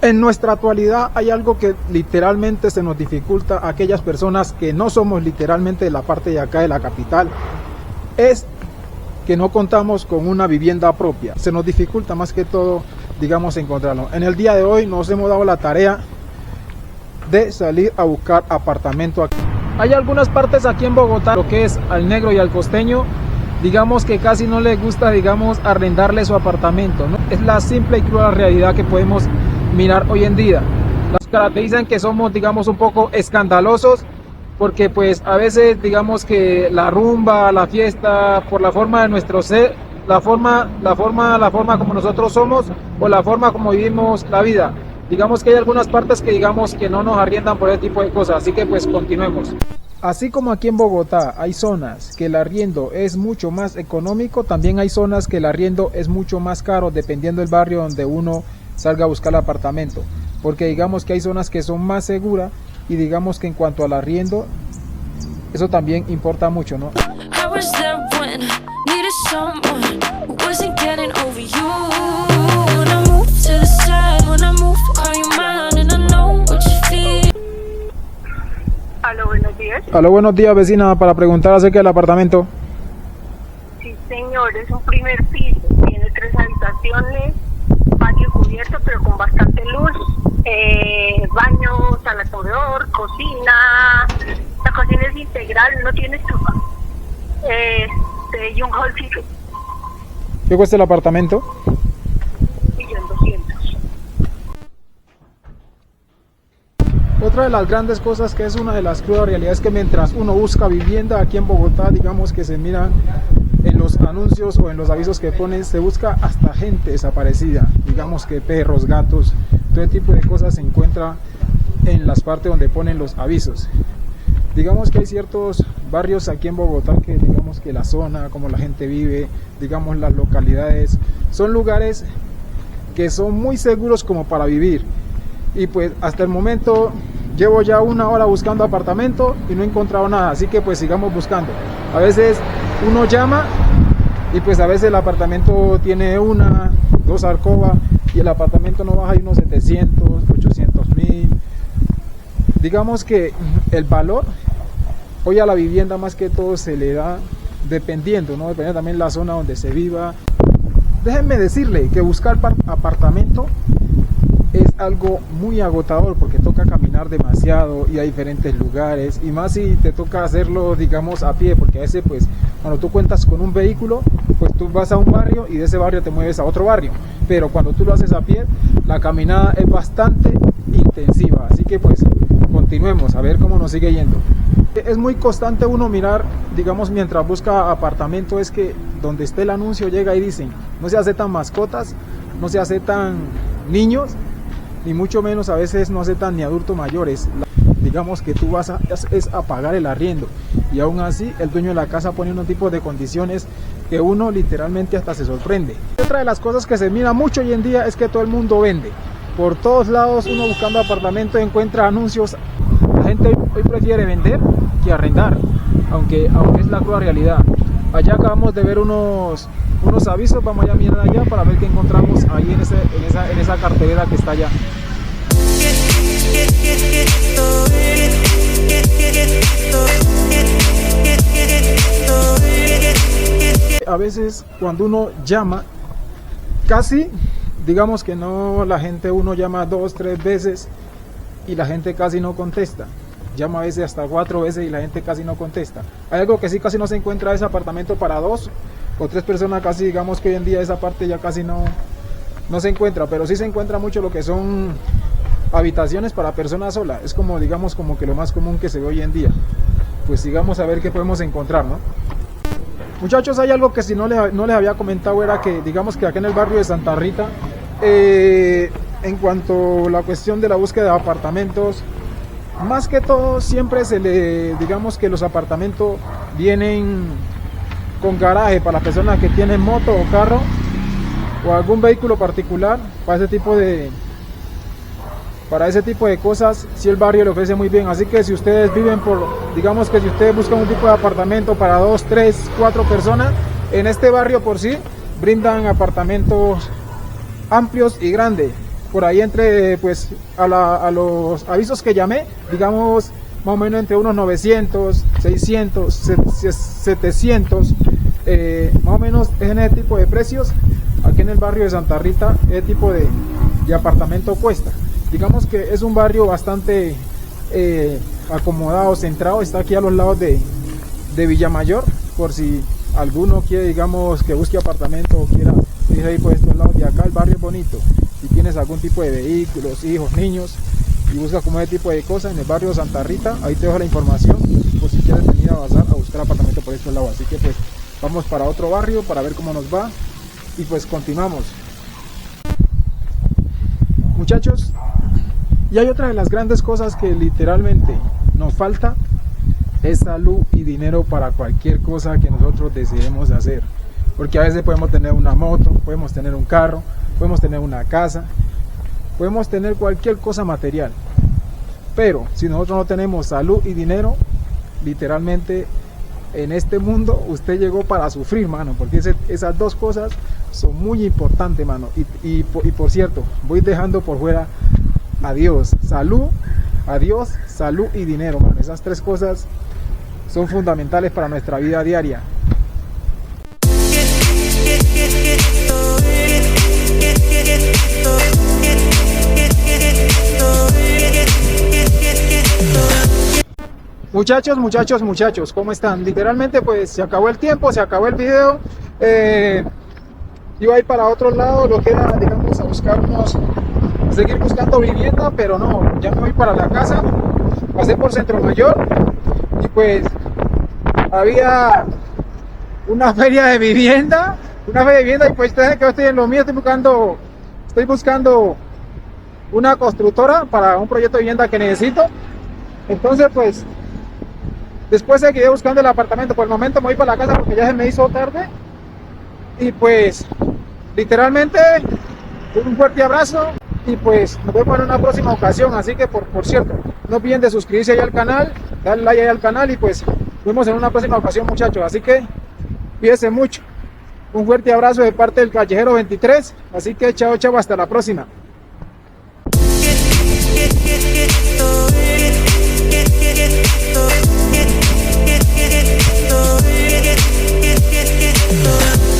En nuestra actualidad hay algo que literalmente se nos dificulta a aquellas personas que no somos literalmente de la parte de acá de la capital, es que no contamos con una vivienda propia. Se nos dificulta más que todo, digamos, encontrarlo. En el día de hoy nos hemos dado la tarea de salir a buscar apartamento aquí. Hay algunas partes aquí en Bogotá, lo que es al negro y al costeño, digamos que casi no les gusta, digamos, arrendarle su apartamento, ¿no? Es la simple y cruda realidad que podemos mirar hoy en día. Las caracterizan que somos, digamos, un poco escandalosos, porque pues a veces digamos que la rumba, la fiesta, por la forma de nuestro ser, la forma como nosotros somos, o la forma como vivimos la vida, digamos que hay algunas partes que digamos que no nos arriendan por ese tipo de cosas, así que pues continuemos. Así como aquí en Bogotá hay zonas que el arriendo es mucho más económico, también hay zonas que el arriendo es mucho más caro dependiendo del barrio donde uno salga a buscar el apartamento, porque digamos que hay zonas que son más seguras y digamos que en cuanto al arriendo eso también importa mucho, ¿no? Aló, buenos días. Aló, buenos días, vecina, para preguntar acerca del apartamento. Sí, señor, es un primer piso, tiene 3 habitaciones, patio cubierto pero con bastante luz, baño, sala comedor, cocina, la cocina es integral, no tiene estufa, y un hallcito. ¿Qué cuesta el apartamento? 1.200.000. Otra de las grandes cosas que es una de las crudas realidades es que mientras uno busca vivienda aquí en Bogotá, digamos que se miran en los anuncios o en los avisos que ponen, se busca hasta gente desaparecida, digamos que perros, gatos, todo tipo de cosas se encuentra en las partes donde ponen los avisos. Digamos que hay ciertos barrios aquí en Bogotá que digamos que la zona, como la gente vive, digamos las localidades, son lugares que son muy seguros como para vivir. Y pues hasta el momento llevo ya 1 hora buscando apartamento y no he encontrado nada, así que pues sigamos buscando. A veces uno llama y pues a veces el apartamento tiene 1, 2 alcobas y el apartamento no baja de unos 700, 800.000. Digamos que el valor hoy a la vivienda más que todo se le da dependiendo, ¿no? Depende también la zona donde se viva. Déjenme decirle que buscar apartamento es algo muy agotador porque toca caminar demasiado y a diferentes lugares, y más si te toca hacerlo digamos a pie, porque a veces pues cuando tú cuentas con un vehículo pues tú vas a un barrio y de ese barrio te mueves a otro barrio, pero cuando tú lo haces a pie la caminada es bastante intensiva, así que pues continuemos a ver cómo nos sigue yendo. Es muy constante uno mirar, digamos mientras busca apartamento, es que donde esté el anuncio llega y dicen no se aceptan mascotas, no se aceptan niños, ni mucho menos a veces no aceptan ni adultos mayores. Digamos que tú vas a pagar el arriendo y aún así el dueño de la casa pone unos tipos de condiciones que uno literalmente hasta se sorprende. Otra de las cosas que se mira mucho hoy en día es que todo el mundo vende. Por todos lados uno buscando apartamento encuentra anuncios. La gente hoy prefiere vender que arrendar, aunque es la cruda realidad. Allá acabamos de ver unos avisos, vamos a mirar allá para ver qué encontramos ahí en esa cartelera que está allá. A veces cuando uno llama, casi digamos que no, la gente uno llama 2, 3 veces y la gente casi no contesta. Llama a veces hasta 4 veces y la gente casi no contesta. Hay algo que sí casi no se encuentra, es apartamento para 2 o 3 personas, casi digamos que hoy en día esa parte ya casi no se encuentra, pero sí se encuentra mucho lo que son habitaciones para personas solas. Es como digamos como que lo más común que se ve hoy en día. Pues sigamos a ver qué podemos encontrar, ¿no? Muchachos, hay algo que si no les había comentado, era que digamos que acá en el barrio de Santa Rita, en cuanto a la cuestión de la búsqueda de apartamentos, más que todo siempre digamos que los apartamentos vienen con garaje para las personas que tienen moto o carro o algún vehículo particular. Para ese tipo de cosas si el barrio le ofrece muy bien, así que si ustedes viven digamos que si ustedes buscan un tipo de apartamento para 2, 3, 4 personas, en este barrio por sí brindan apartamentos amplios y grandes. por ahí entre pues a los avisos que llamé, digamos más o menos entre unos 900, 600, 700, más o menos en ese tipo de precios. Aquí en el barrio de Santa Rita, ese tipo de apartamento cuesta. Digamos que es un barrio bastante acomodado, centrado, está aquí a los lados de Villamayor, por si alguno quiere, digamos, que busque apartamento o quiera ir ahí por estos lados de acá. El barrio es bonito. Si tienes algún tipo de vehículos, hijos, niños, y buscas como ese tipo de cosas en el barrio de Santa Rita, ahí te dejo la información por si quieres venir a Bazar a buscar apartamento por estos lados. Así que pues vamos para otro barrio para ver cómo nos va y pues continuamos. Muchachos, y hay otra de las grandes cosas que literalmente nos falta, es salud y dinero para cualquier cosa que nosotros decidamos hacer. Porque a veces podemos tener una moto, podemos tener un carro, podemos tener una casa, podemos tener cualquier cosa material, pero si nosotros no tenemos salud y dinero, literalmente en este mundo usted llegó para sufrir, mano, porque esas dos cosas son muy importantes, mano. Y por cierto, voy dejando por fuera a Dios, salud y dinero, mano. Esas tres cosas son fundamentales para nuestra vida diaria. Muchachos, ¿cómo están? Literalmente pues se acabó el tiempo, se acabó el video. Iba a ir para otro lado, lo que era, digamos, seguir buscando vivienda, pero no, ya me voy para la casa. Pasé por Centro Mayor y pues había una feria de vivienda, y pues ustedes que yo estoy en lo mío, estoy buscando una constructora para un proyecto de vivienda que necesito. Entonces pues después seguiré buscando el apartamento. Por el momento me voy para la casa porque ya se me hizo tarde. Y pues literalmente un fuerte abrazo y pues nos vemos en una próxima ocasión. Así que por cierto, no olviden de suscribirse ahí al canal, darle like ahí al canal y pues nos vemos en una próxima ocasión, muchachos. Así que cuídense mucho. Un fuerte abrazo de parte del Callejero 23. Así que chao, hasta la próxima.